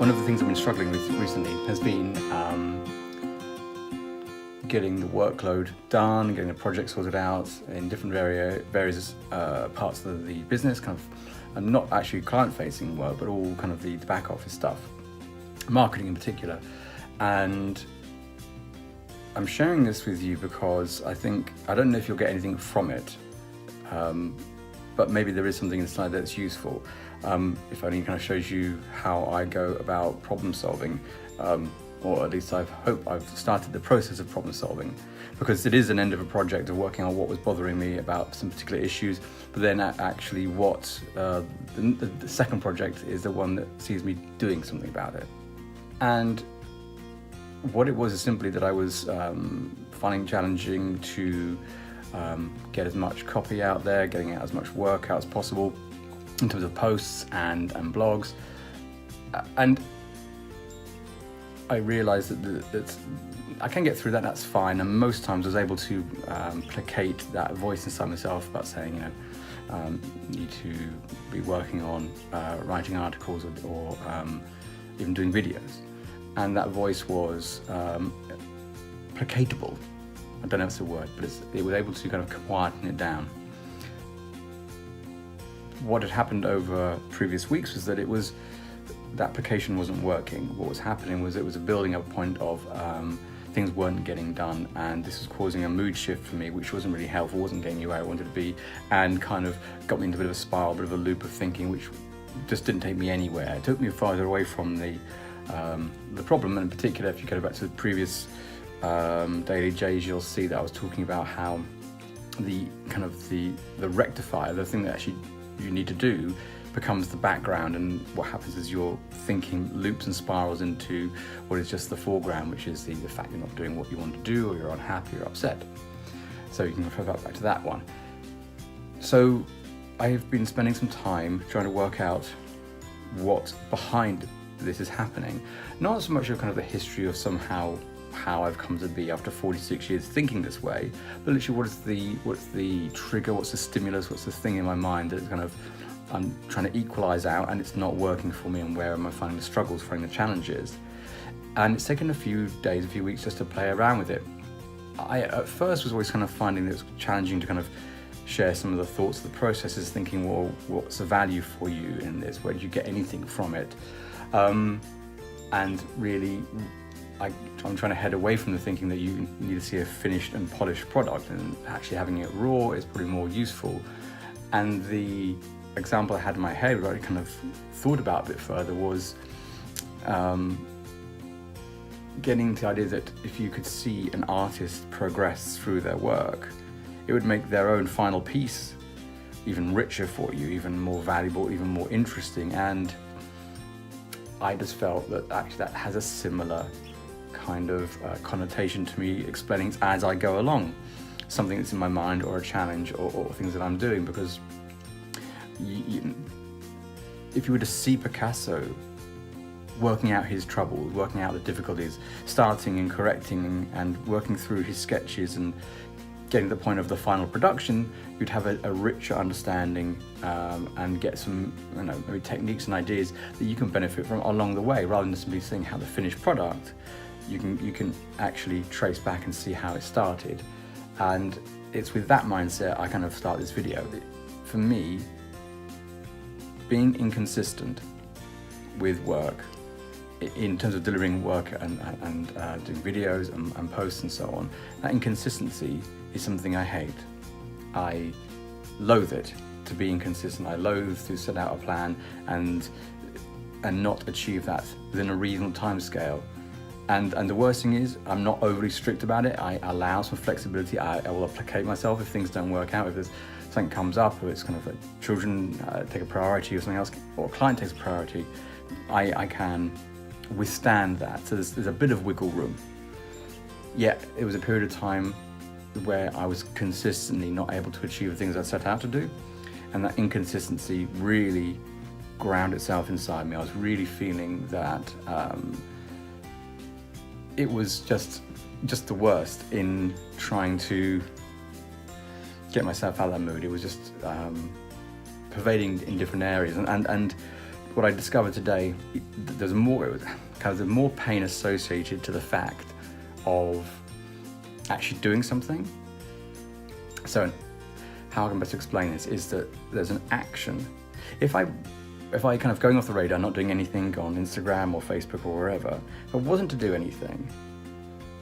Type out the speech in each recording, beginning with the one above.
One of the things I've been struggling with recently has been getting the workload done, getting the project sorted out in different various parts of the business, kind of, and not actually client-facing work, but all kind of the back office stuff, marketing in particular. And I'm sharing this with you because I don't know if you'll get anything from it, but maybe there is something inside that's useful. If only kind of shows you how I go about problem solving, or at least I hope I've started the process of problem solving, because it is an end of a project of working on what was bothering me about some particular issues, but then actually the second project is the one that sees me doing something about it. And what it was is simply that I was finding challenging to get as much copy out there, getting out as much work out as possible in terms of posts and blogs. And I realized that I can get through that, that's fine. And most times I was able to placate that voice inside myself about saying, need to be working on writing articles or even doing videos. And that voice was placatable. I don't know if it's a word, but it was able to kind of quieten it down. What had happened over previous weeks was that that placation wasn't working. What was happening was it was a building up point of things weren't getting done, and this was causing a mood shift for me, which wasn't really helpful, wasn't getting me where I wanted to be, and kind of got me into a bit of a spiral, a bit of a loop of thinking, which just didn't take me anywhere. It took me farther away from the problem. And in particular, if you go back to the previous Daily J's, you'll see that I was talking about how the rectifier, the thing that actually you need to do, becomes the background, and what happens is your thinking loops and spirals into what is just the foreground, which is the fact you're not doing what you want to do, or you're unhappy or upset. So you can refer back to that one. So I have been spending some time trying to work out what behind this is happening. Not so much of kind of the history of somehow how I've come to be after 46 years thinking this way, but literally what's the trigger, what's the stimulus, what's the thing in my mind that kind of I'm trying to equalize out, and it's not working for me, and where am I finding the struggles, finding the challenges. And it's taken a few days, a few weeks just to play around with it. I at first was always kind of finding that it was challenging to kind of share some of the thoughts of the processes, thinking, well, what's the value for you in this? Where did you get anything from it? And really, I'm trying to head away from the thinking that you need to see a finished and polished product, and actually having it raw is probably more useful. And the example I had in my head, where I kind of thought about a bit further, was getting the idea that if you could see an artist progress through their work, it would make their own final piece even richer for you, even more valuable, even more interesting. And I just felt that actually that has a similar kind of connotation to me explaining as I go along something that's in my mind, or a challenge, or things that I'm doing. Because if you were to see Picasso working out his troubles, working out the difficulties, starting and correcting and working through his sketches and getting to the point of the final production, you'd have a richer understanding and get some maybe techniques and ideas that you can benefit from along the way, rather than simply seeing how the finished product. You can actually trace back and see how it started. And it's with that mindset I kind of start this video. For me, being inconsistent with work, in terms of delivering work and doing videos and posts and so on, that inconsistency is something I hate. I loathe it, to be inconsistent. I loathe to set out a plan and not achieve that within a reasonable time scale. And the worst thing is, I'm not overly strict about it. I allow some flexibility. I will placate myself if things don't work out. If there's something comes up, or it's kind of like children take a priority, or something else, or a client takes a priority, I can withstand that. So there's a bit of wiggle room. Yet it was a period of time where I was consistently not able to achieve the things I set out to do, and that inconsistency really ground itself inside me. I was really feeling that it was just the worst in trying to get myself out of that mood. It was just pervading in different areas, and what I discovered today, there's more pain associated to the fact of actually doing something. So how I can best explain this is that there's an action. If I kind of going off the radar, not doing anything on Instagram or Facebook or wherever, if it wasn't to do anything,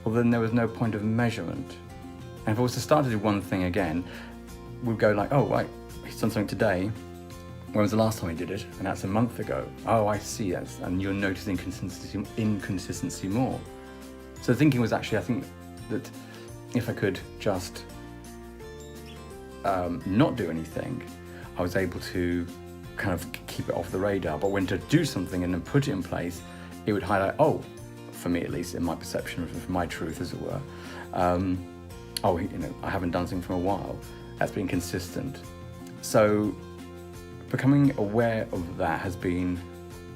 well, then there was no point of measurement. And if I was to start to do one thing again, we'd go like, oh, right, he's done something today. When was the last time he did it? And that's a month ago. Oh, I see. And you'll notice inconsistency more. So the thinking was actually, I think that if I could just not do anything, I was able to kind of keep it off the radar. But when to do something and then put it in place, it would highlight, oh, for me at least, in my perception of my truth, as it were, I haven't done something for a while. That's been consistent. So becoming aware of that has been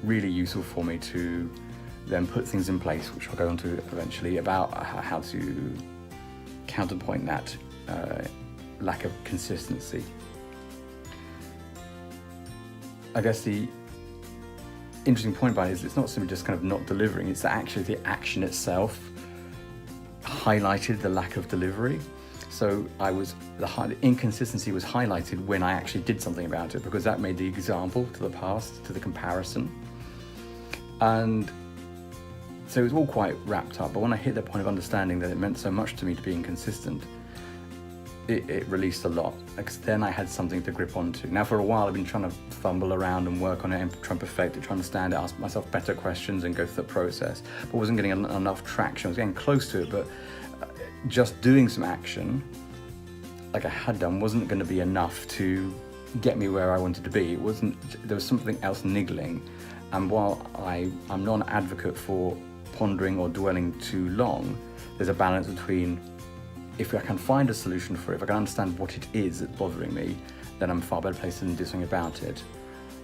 really useful for me to then put things in place, which I'll go on to eventually, about how to counterpoint that lack of consistency. I guess the interesting point about it is it's not simply just kind of not delivering, it's actually the action itself highlighted the lack of delivery. So the inconsistency was highlighted when I actually did something about it, because that made the example to the past, to the comparison. And so it was all quite wrapped up. But when I hit the point of understanding that it meant so much to me to be inconsistent, it released a lot, because then I had something to grip onto. Now, for a while, I've been trying to fumble around and work on it and try and perfect it, try and understand it, ask myself better questions and go through the process, but wasn't getting enough traction. I was getting close to it, but just doing some action, like I had done, wasn't going to be enough to get me where I wanted to be. There was something else niggling. And while I'm not an advocate for pondering or dwelling too long, there's a balance between, if I can find a solution for it, if I can understand what it is that's bothering me, then I'm far better placed to do something about it.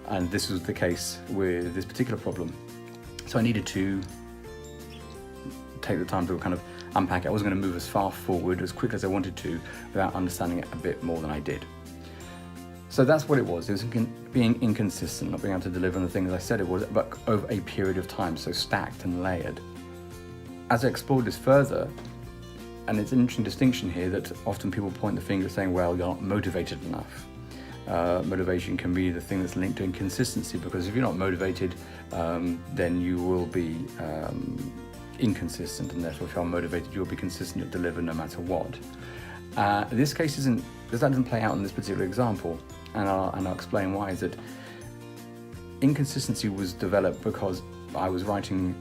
And this was the case with this particular problem. So I needed to take the time to kind of unpack it. I wasn't going to move as far forward as quickly as I wanted to without understanding it a bit more than I did. So that's what it was. It was being inconsistent, not being able to deliver on the things I said it was, but over a period of time, so stacked and layered. As I explored this further, and it's an interesting distinction here that often people point the finger saying, well, you're not motivated enough. Motivation can be the thing that's linked to inconsistency, because if you're not motivated, then you will be inconsistent, and therefore if you're motivated, you'll be consistent, you'll deliver no matter what. This case doesn't play out in this particular example, and I'll explain why. Is that inconsistency was developed because I was writing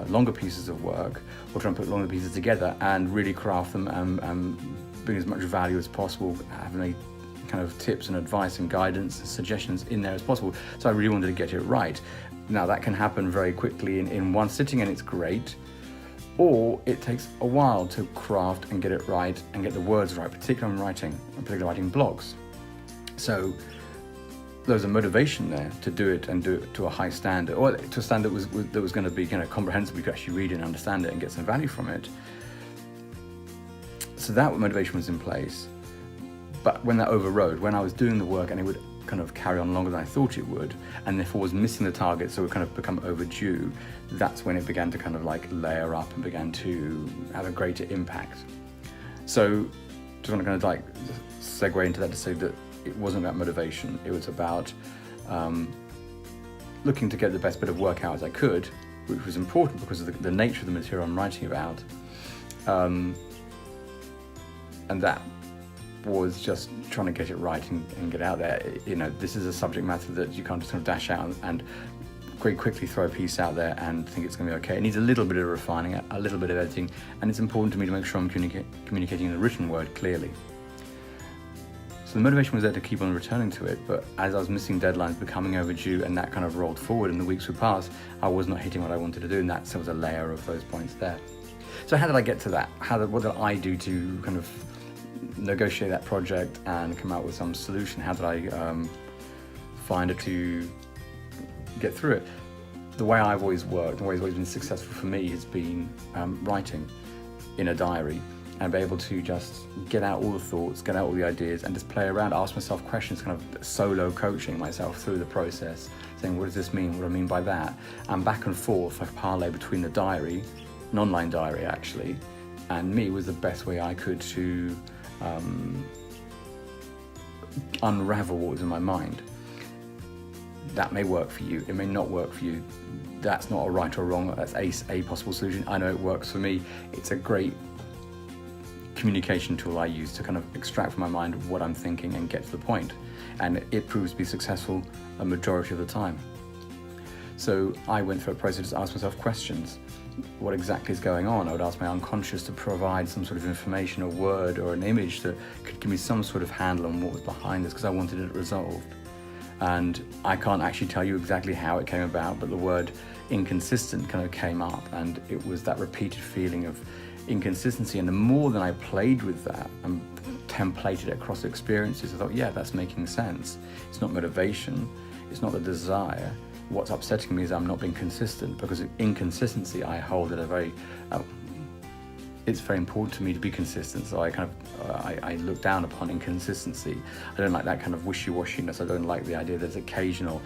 longer pieces of work, or trying to put longer pieces together and really craft them and bring as much value as possible, having any kind of tips and advice and guidance and suggestions in there as possible. So I really wanted to get it right. Now that can happen very quickly in one sitting, and it's great. Or it takes a while to craft and get it right and get the words right, particularly when writing blogs. So there's a motivation there to do it and do it to a high standard, or to a standard that was going to be kind of comprehensible. You could actually read it and understand it and get some value from it. So that motivation was in place. But when that overrode, when I was doing the work and it would kind of carry on longer than I thought it would, and therefore was missing the target, so it kind of become overdue, that's when it began to kind of like layer up and began to have a greater impact. So just want to kind of like segue into that to say that it wasn't about motivation, it was about looking to get the best bit of work out as I could, which was important because of the nature of the material I'm writing about, and that was just trying to get it right and get out there. You know, this is a subject matter that you can't just kind of dash out and very quickly throw a piece out there and think it's going to be okay. It needs a little bit of refining, a little bit of editing, and it's important to me to make sure I'm communicating in the written word clearly. So the motivation was there to keep on returning to it, but as I was missing deadlines, becoming overdue, and that kind of rolled forward and the weeks would pass, I was not hitting what I wanted to do, and that was a layer of those points there. So how did I get to that? What did I do to kind of negotiate that project and come out with some solution? How did I find it to get through it? The way I've always worked, the way it's always been successful for me has been writing in a diary. and be able to just get out all the thoughts, get out all the ideas, and just play around, ask myself questions, kind of solo coaching myself through the process, saying, what does this mean? What do I mean by that? And back and forth, I parlay between the diary, an online diary actually, and me was the best way I could to unravel what was in my mind. That may work for you, it may not work for you. That's not a right or wrong, that's a possible solution. I know it works for me. It's a great communication tool I use to kind of extract from my mind what I'm thinking and get to the point. And it proves to be successful a majority of the time. So I went through a process to ask myself questions. What exactly is going on? I would ask my unconscious to provide some sort of information, a word or an image that could give me some sort of handle on what was behind this, because I wanted it resolved. And I can't actually tell you exactly how it came about, but the word inconsistent kind of came up, and it was that repeated feeling of inconsistency. And the more that I played with that and templated it across experiences, I thought, yeah, that's making sense. It's not motivation, it's not the desire. What's upsetting me is I'm not being consistent, because inconsistency I hold at a very it's very important to me to be consistent, so I look down upon inconsistency. I don't like that kind of wishy-washiness. I don't like the idea that it's occasional.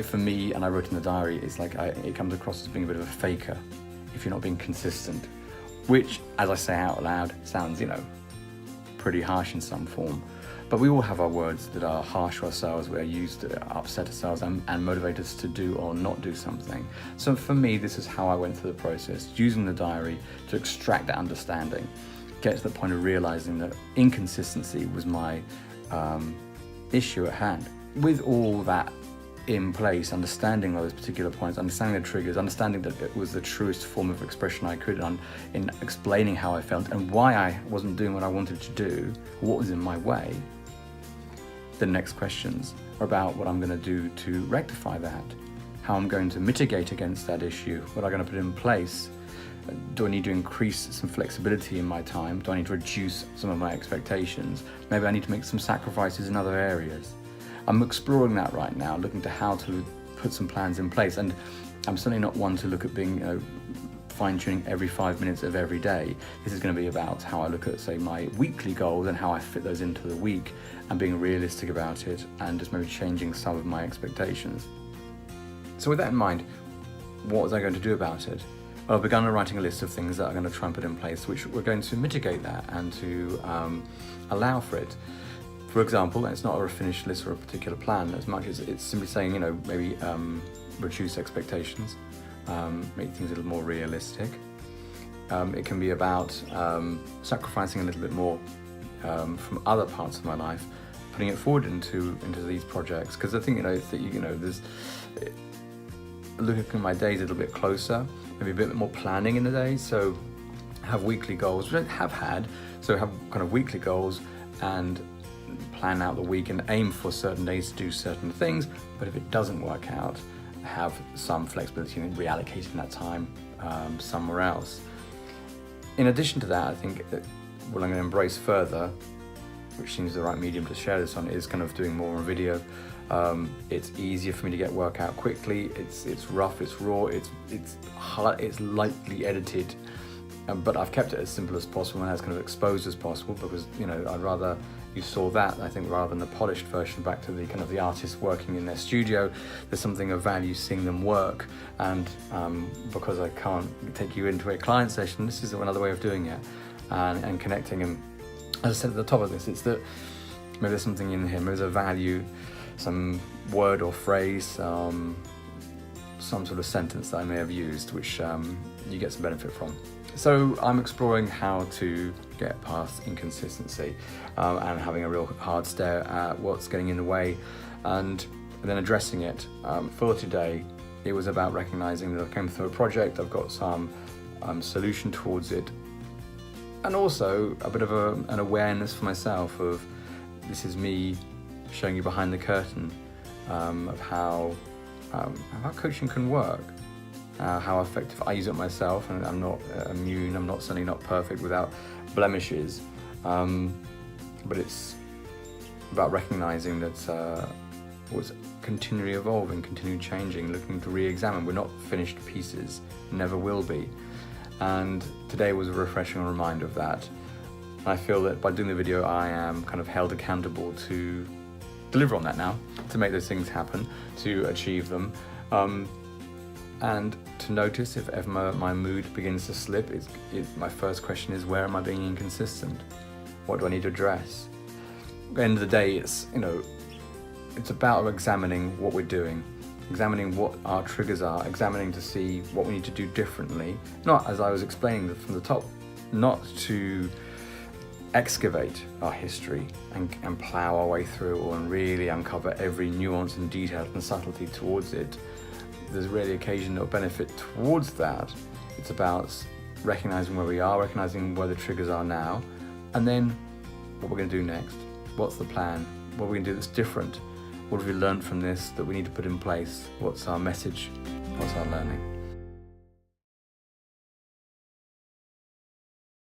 For me, and I wrote in the diary, it's like it comes across as being a bit of a faker if you're not being consistent, which, as I say out loud, sounds, pretty harsh in some form. But we all have our words that are harsh to ourselves, we are used to upset ourselves and motivate us to do or not do something. So for me, this is how I went through the process, using the diary to extract that understanding, get to the point of realizing that inconsistency was my issue at hand. With all that in place, understanding those particular points, understanding the triggers, understanding that it was the truest form of expression I could in explaining how I felt and why I wasn't doing what I wanted to do, what was in my way. The next questions are about what I'm going to do to rectify that, how I'm going to mitigate against that issue, what I'm going to put in place. Do I need to increase some flexibility in my time? Do I need to reduce some of my expectations? Maybe I need to make some sacrifices in other areas. I'm exploring that right now, looking to how to put some plans in place. And I'm certainly not one to look at being fine-tuning every 5 minutes of every day. This is going to be about how I look at, say, my weekly goals and how I fit those into the week, and being realistic about it, and just maybe changing some of my expectations. So with that in mind, what was I going to do about it? Well, I've begun writing a list of things that I'm going to try and put in place, which we're going to mitigate that and to allow for it. For example, it's not a finished list or a particular plan as much as it's simply saying, maybe reduce expectations, make things a little more realistic. It can be about sacrificing a little bit more from other parts of my life, putting it forward into these projects. Because I think there's looking at my days a little bit closer, maybe a bit more planning in the day. So have weekly goals, which I have had. So have kind of weekly goals and plan out the week and aim for certain days to do certain things. But if it doesn't work out, have some flexibility in reallocating that time somewhere else. In addition to that, I think that what I'm going to embrace further, which seems the right medium to share this on, is kind of doing more on video. It's easier for me to get work out quickly. It's rough, it's raw, it's hard, it's lightly edited, but I've kept it as simple as possible and as kind of exposed as possible, because I'd rather you saw that, I think, rather than the polished version, back to the kind of the artist working in their studio. There's something of value seeing them work, and because I can't take you into a client session, this is another way of doing it and connecting. And as I said at the top of this, it's that maybe there's something in here, maybe there's a value, some word or phrase, some sort of sentence that I may have used, which you get some benefit from. So I'm exploring how to get past inconsistency and having a real hard stare at what's getting in the way, and then addressing it. For today, it was about recognizing that I came through a project, I've got some solution towards it, and also a bit of an awareness for myself of this is me showing you behind the curtain of how coaching can work, how effective I use it myself, and I'm not immune, I'm certainly not perfect without blemishes, but it's about recognizing that what's continually evolving, continually changing, looking to re-examine. We're not finished pieces, never will be. And today was a refreshing reminder of that. I feel that by doing the video, I am kind of held accountable to deliver on that now, to make those things happen, to achieve them, and to notice if ever my mood begins to slip. My first question is, where am I being inconsistent? What do I need to address? At the end of the day, it's about examining what we're doing, examining what our triggers are, examining to see what we need to do differently. Not, as I was explaining from the top, not to excavate our history and plough our way through and really uncover every nuance and detail and subtlety towards it. There's really occasional benefit towards that. It's about recognizing where we are, recognizing where the triggers are now, and then what we're going to do next. What's the plan? What are we going to do that's different? What have we learned from this that we need to put in place? What's our message? What's our learning?